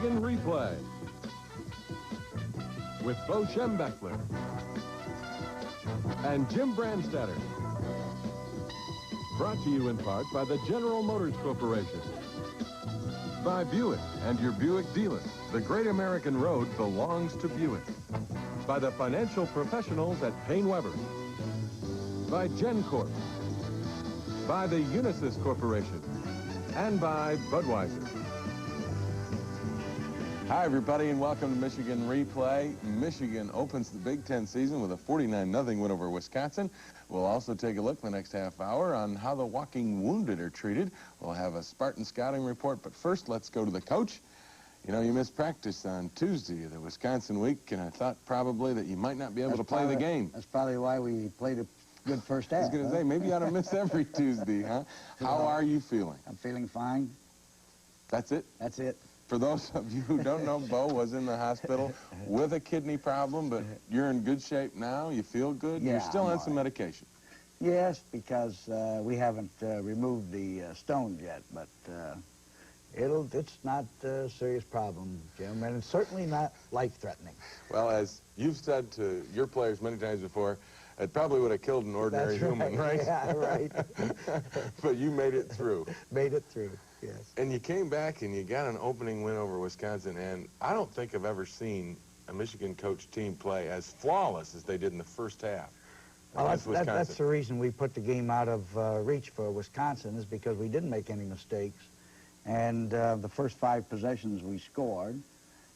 Michigan Replay with Bo Schembechler and Jim Brandstatter. Brought to you in part by the General Motors Corporation. By Buick and your Buick dealer. The Great American Road belongs to Buick. By the financial professionals at Payne Weber. By GenCorp. By the Unisys Corporation. And by Budweiser. Hi, everybody, and welcome to Michigan Replay. Michigan opens the Big Ten season with a 49-0 win over Wisconsin. We'll also take a look the next half hour on how the walking wounded are treated. We'll have a Spartan scouting report, but first, let's go to the coach. You know, you missed practice on Tuesday, the Wisconsin week, and I thought probably that you might not be able to play the game. That's probably why we played a good first half. I was going to say, maybe you ought to miss every Tuesday, huh? How are you feeling? I'm feeling fine. That's it? That's it. For those of you who don't know, Bo was in the hospital with a kidney problem, but you're in good shape now. You feel good? Yeah, you're still on I'm some medication. Yes, because we haven't removed the stones yet, but it's not a serious problem, Jim, and it's certainly not life-threatening. Well, as you've said to your players many times before, it probably would have killed an ordinary human, right? Yeah, right. But you made it through. Made it through, yes. And you came back and you got an opening win over Wisconsin, and I don't think I've ever seen a Michigan coach team play as flawless as they did in the first half. Well, that's the reason we put the game out of reach for Wisconsin, is because we didn't make any mistakes. And the first 5 possessions we scored,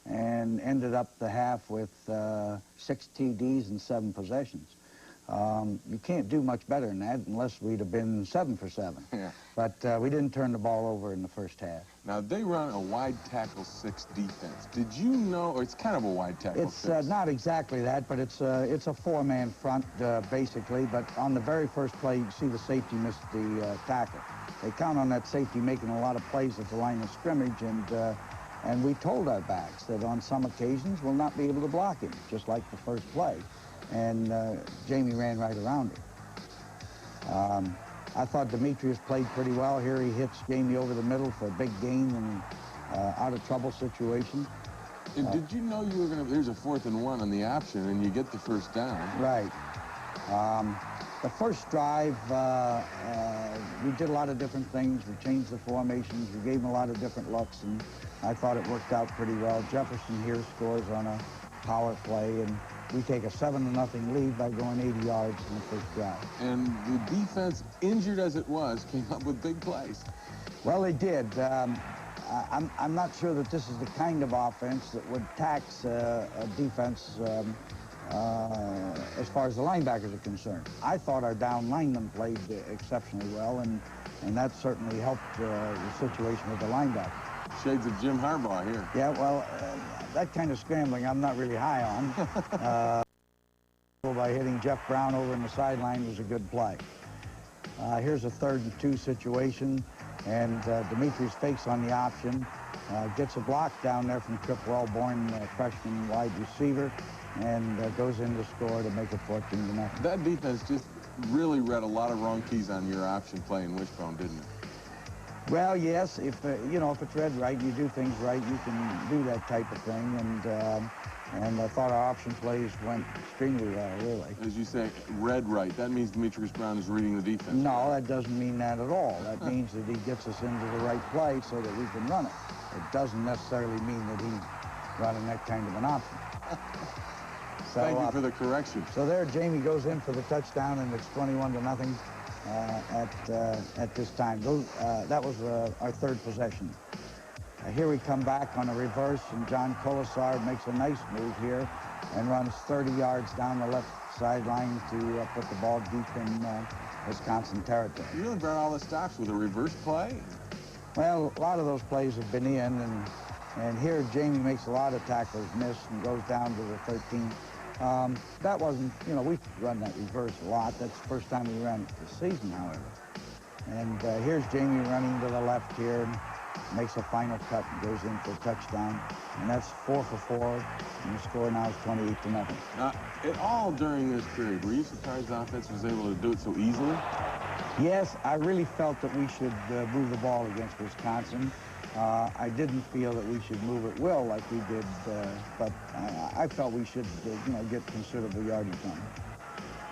and ended up the half with 6 TDs and 7 possessions. You can't do much better than that unless we'd have been 7 for 7. Yeah. But we didn't turn the ball over in the first half. Now, they run a wide tackle 6 defense. Did you know, or it's kind of a wide tackle 6? It's not exactly that, but it's a 4-man front, basically. But on the very first play, you see the safety missed the tackle. They count on that safety making a lot of plays at the line of scrimmage, and we told our backs that on some occasions we'll not be able to block him, just like the first play. And Jamie ran right around him. I thought Demetrius played pretty well. Here he hits Jamie over the middle for a big gain and out of trouble situation. Did you know you were going to, there's a 4th and 1 on the option, and you get the first down? Right. The first drive, we did a lot of different things. We changed the formations. We gave him a lot of different looks, and I thought it worked out pretty well. Jefferson here scores on a power play, and we take a 7-0 lead by going 80 yards in the first drive. And the defense, injured as it was, came up with big plays. Well, they did. I'm not sure that this is the kind of offense that would tax a defense as far as the linebackers are concerned. I thought our down linemen played exceptionally well, and that certainly helped the situation with the linebackers. Shades of Jim Harbaugh here. Yeah, well, that kind of scrambling I'm not really high on. By hitting Jeff Brown over in the sideline was a good play. Here's a 3rd and 2 situation, and Demetrius fakes on the option, gets a block down there from Trip Wellborn, freshman wide receiver, and goes in to score to make it 14-0. That defense just really read a lot of wrong keys on your option play in Wishbone, didn't it? Well, yes, if you know, if it's read right, you do things right, you can do that type of thing, and I thought our option plays went extremely well, really. As you say, read right, that means Demetrius Brown is reading the defense. No, that doesn't mean that at all. That means that he gets us into the right play so that we can run it. It doesn't necessarily mean that he's running that kind of an option. So, thank you for the correction. So there, Jamie goes in for the touchdown, and it's 21-0. At this time. That was our 3rd possession. Here we come back on a reverse, and John Colasar makes a nice move here and runs 30 yards down the left sideline to put the ball deep in Wisconsin territory. You really brought all the stops with a reverse play? Well, a lot of those plays have been in, and here Jamie makes a lot of tackles miss and goes down to the 13. That wasn't, you know, we run that reverse a lot. That's the first time we ran it this season, however. And here's Jamie running to the left here, makes a final cut and goes in for a touchdown. And that's 4 for 4, and the score now is 28-0. At all during this period, were you surprised the offense was able to do it so easily? Yes, I really felt that we should move the ball against Wisconsin. I didn't feel that we should move at will like we did, but I felt we should, get considerable yardage on it.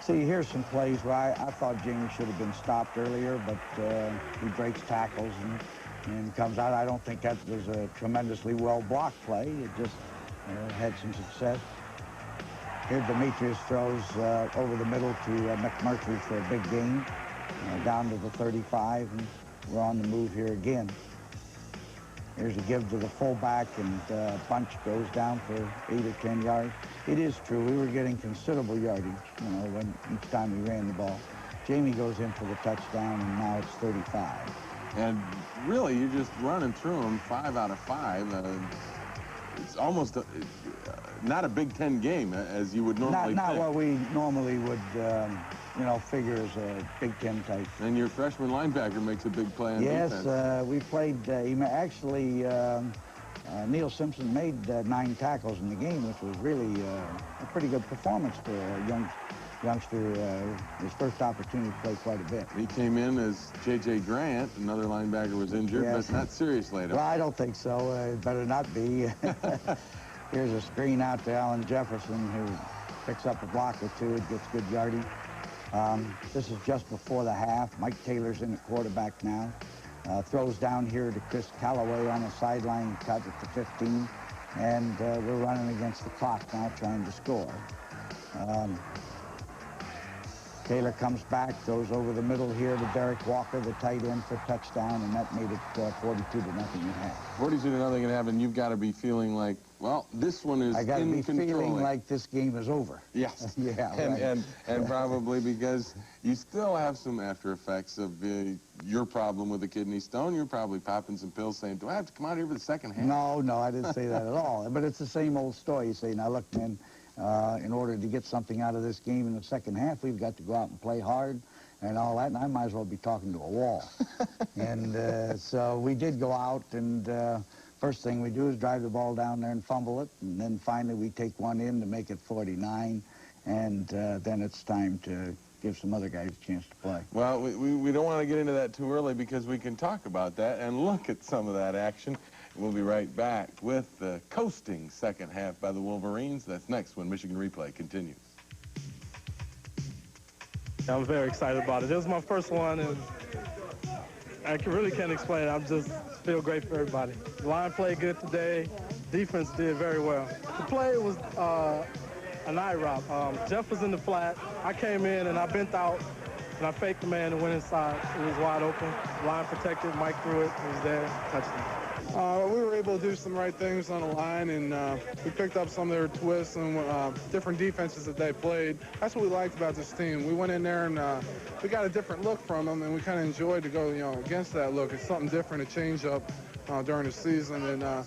See, here's some plays where I thought Jamie should have been stopped earlier, but he breaks tackles and comes out. I don't think that was a tremendously well-blocked play. It just had some success. Here, Demetrius throws over the middle to McMurtry for a big gain, down to the 35, and we're on the move here again. Here's a give to the fullback, and Bunch goes down for 8 or 10 yards. It is true, we were getting considerable yardage, when each time we ran the ball. Jamie goes in for the touchdown, and now it's 35. And really, you're just running through them 5 out of 5. It's almost not a Big Ten game, as you would normally Not think. what we normally would, figure as a Big Ten type. And your freshman linebacker makes a big play on defense. Yes, we played, actually, Neil Simpson made 9 tackles in the game, which was really a pretty good performance for a youngster. His first opportunity to play quite a bit. He came in as J.J. Grant. Another linebacker was injured, yes. but not seriously. Well, I don't think so. It better not be. Here's a screen out to Alan Jefferson, who picks up a block or two and gets good yardage. This is just before the half. Mike Taylor's in at quarterback now. Throws down here to Chris Callaway on the sideline, cut at the 15. And we're running against the clock now, trying to score. Taylor comes back, goes over the middle here to Derek Walker, the tight end, for touchdown, and that made it 42-0 at half. 42-0 at half, and you've got to be feeling like, well, this one is in control. I got to be feeling like this game is over. Yes. Yeah, and, right. and probably because you still have some after effects of your problem with the kidney stone. You're probably popping some pills saying, do I have to come out here for the second half? No, I didn't say that at all. But it's the same old story. You say, now look, man, in order to get something out of this game in the second half, we've got to go out and play hard and all that, and I might as well be talking to a wall. And so we did go out, and first thing we do is drive the ball down there and fumble it, and then finally we take one in to make it 49, and then it's time to give some other guys a chance to play. Well, we don't want to get into that too early, because we can talk about that and look at some of that action. We'll be right back with the coasting second half by the Wolverines. That's next when Michigan Replay continues. I'm very excited about it. It was my first one, and I really can't explain it. I just feel great for everybody. The line played good today. Defense did very well. The play was an eye route. Jeff was in the flat. I came in, and I bent out, and I faked the man and went inside. It was wide open. Line protected. Mike threw it. It was there. Touchdown. We were able to do some right things on the line, and we picked up some of their twists and different defenses that they played. That's what we liked about this team. We went in there and we got a different look from them, and we kind of enjoyed to go, against that look. It's something different, a change up during the season, and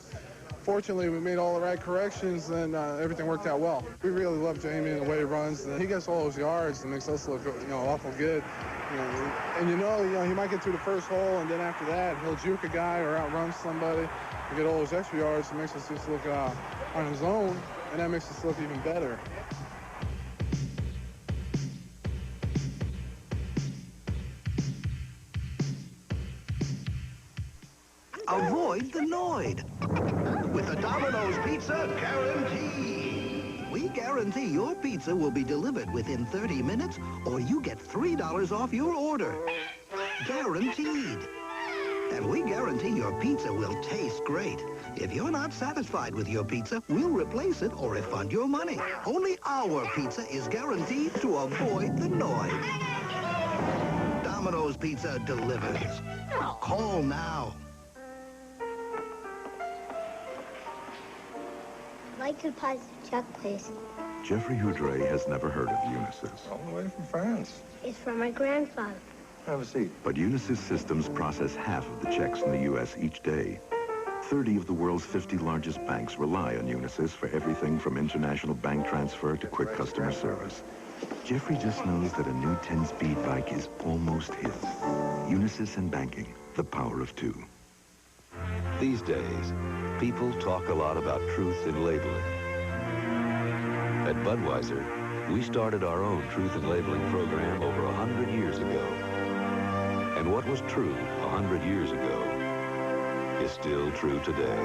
fortunately we made all the right corrections, and everything worked out well. We really love Jamie and the way he runs. And he gets all those yards and makes us look, awful good. And he might get through the first hole, and then after that, he'll juke a guy or outrun somebody and get all those extra yards. It makes us just look on his own, and that makes us look even better. Avoid the Noid with the Domino's Pizza Guarantee. We guarantee your pizza will be delivered within 30 minutes, or you get $3 off your order. Guaranteed. And we guarantee your pizza will taste great. If you're not satisfied with your pizza, we'll replace it or refund your money. Only our pizza is guaranteed to avoid the Noid. Domino's Pizza delivers. Call now. I could deposit a check, please. Jeffrey Houdray has never heard of Unisys. All the way from France. It's from my grandfather. Have a seat. But Unisys systems process half of the checks in the U.S. each day. 30 of the world's 50 largest banks rely on Unisys for everything from international bank transfer to quick customer service. Jeffrey just knows that a new 10-speed bike is almost his. Unisys and banking, the power of two. These days, people talk a lot about truth in labeling. At Budweiser, we started our own truth in labeling program over 100 years ago. And what was true 100 years ago is still true today.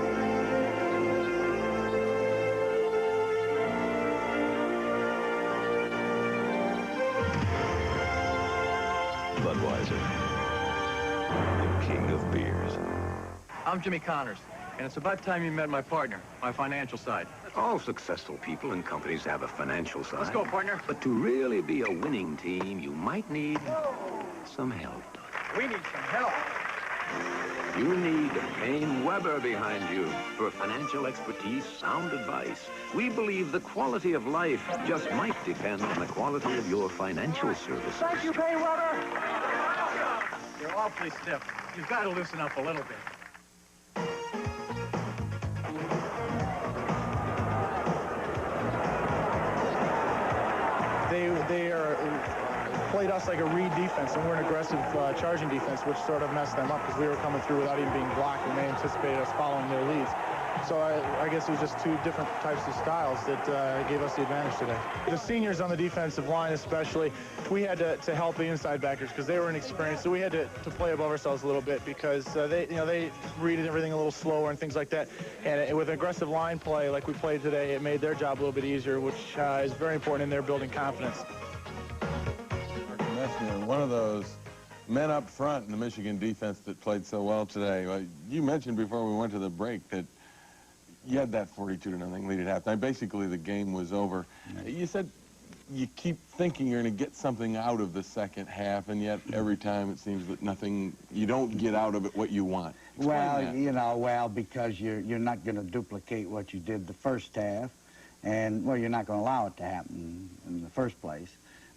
Budweiser, the king of beers. I'm Jimmy Connors, and it's about time you met my partner, my financial side. All successful people and companies have a financial side. Let's go, partner. But to really be a winning team, you might need some help. We need some help. You need Payne Weber behind you for financial expertise, sound advice. We believe the quality of life just might depend on the quality of your financial services. Thank you, Payne Weber. You're awfully stiff. You've got to loosen up a little bit. They played us like a read defense, and we're an aggressive charging defense, which sort of messed them up because we were coming through without even being blocked, and they anticipated us following their leads. So I guess it was just two different types of styles that gave us the advantage today. The seniors on the defensive line especially, we had to help the inside backers because they were inexperienced, so we had to play above ourselves a little bit because they read everything a little slower and things like that. And with aggressive line play like we played today, it made their job a little bit easier, which is very important in their building confidence. One of those men up front in the Michigan defense that played so well today. Well, you mentioned before we went to the break that you had that 42-0 lead at halftime. Basically, the game was over. You said you keep thinking you're going to get something out of the second half, and yet every time it seems that nothing, you don't get out of it what you want. Explain that. Because you're not going to duplicate what you did the first half, and, well, you're not going to allow it to happen in the first place.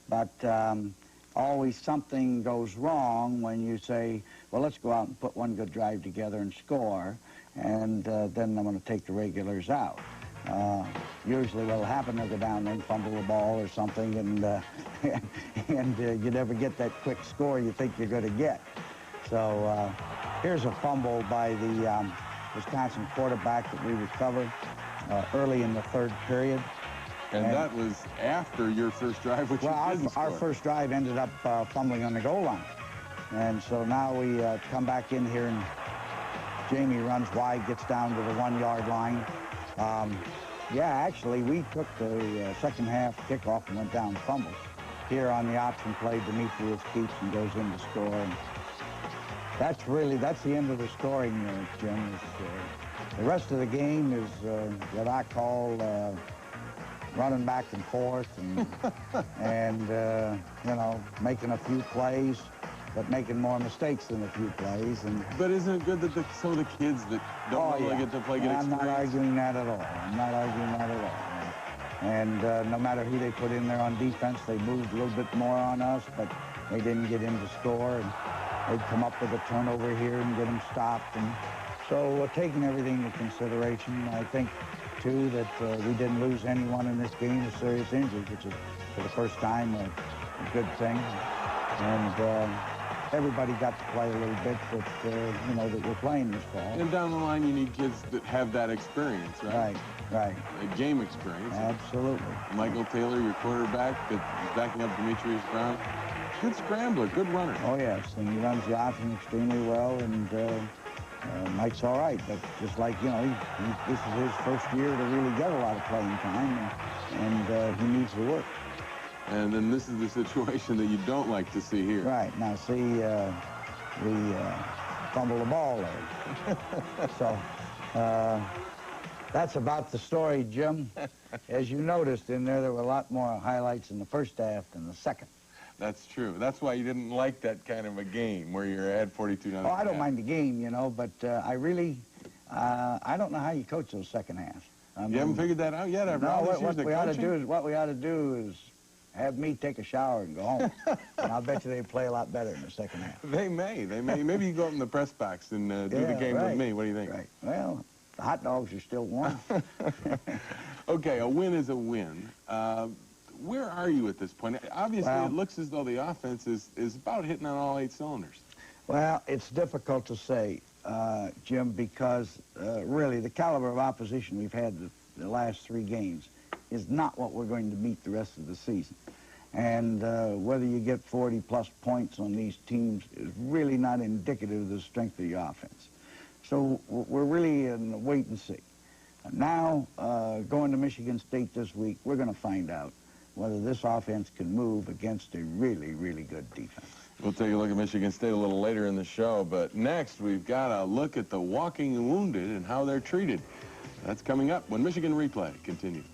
But always something goes wrong when you say, well, let's go out and put one good drive together and score, and then I'm going to take the regulars out. Usually what'll happen, they'll go down and fumble the ball or something, and you never get that quick score you think you're going to get. So here's a fumble by the Wisconsin quarterback that we recovered early in the third period. And that was after your first drive, which our first drive ended up fumbling on the goal line. And so now we come back in here, and Jamie runs wide, gets down to the 1-yard line. Actually, we took the second half kickoff and went down and fumbled. Here on the option play, Demetrius keeps and goes in to score. And that's the end of the scoring, Jim. The rest of the game is what I call running back and forth and making a few plays, but making more mistakes than a few plays. But isn't it good that some of the kids that don't really get to play get experience? I'm not arguing that at all. And no matter who they put in there on defense, they moved a little bit more on us, but they didn't get in to score. And they'd come up with a turnover here and get them stopped. And so taking everything into consideration, I think, too, that we didn't lose anyone in this game with serious injuries, which is, for the first time, a good thing. And everybody got to play a little bit that we're playing this fall. And down the line, you need kids that have that experience, right? Right. A game experience. Absolutely. Michael Taylor, your quarterback, that's backing up Demetrius Brown. Good scrambler, good runner. Oh, yes, and he runs the option extremely well, and Mike's all right, but just like, this is his first year to really get a lot of playing time, and he needs to work. And then this is the situation that you don't like to see here. Right. Now, see, we fumbled the ball there. So that's about the story, Jim. As you noticed in there were a lot more highlights in the first half than the second. That's true. That's why you didn't like that kind of a game where you're at 42-0. Oh, I don't mind the game, but I really, I don't know how you coach those second halves. You haven't figured that out yet? What we ought to do is have me take a shower and go home. And I'll bet you they play a lot better in the second half. They may. Maybe you go up in the press box and do the game with me. What do you think? Right. Well, the hot dogs are still warm. Okay, a win is a win. Where are you at this point? Obviously, it looks as though the offense is about hitting on all 8 cylinders. Well, it's difficult to say, Jim, because really the caliber of opposition we've had the last 3 games is not what we're going to meet the rest of the season. And whether you get 40-plus points on these teams is really not indicative of the strength of the offense. So we're really in wait and see. Now, going to Michigan State this week, we're going to find out whether this offense can move against a really, really good defense. We'll take a look at Michigan State a little later in the show, but next we've got a look at the walking wounded and how they're treated. That's coming up when Michigan Replay continues.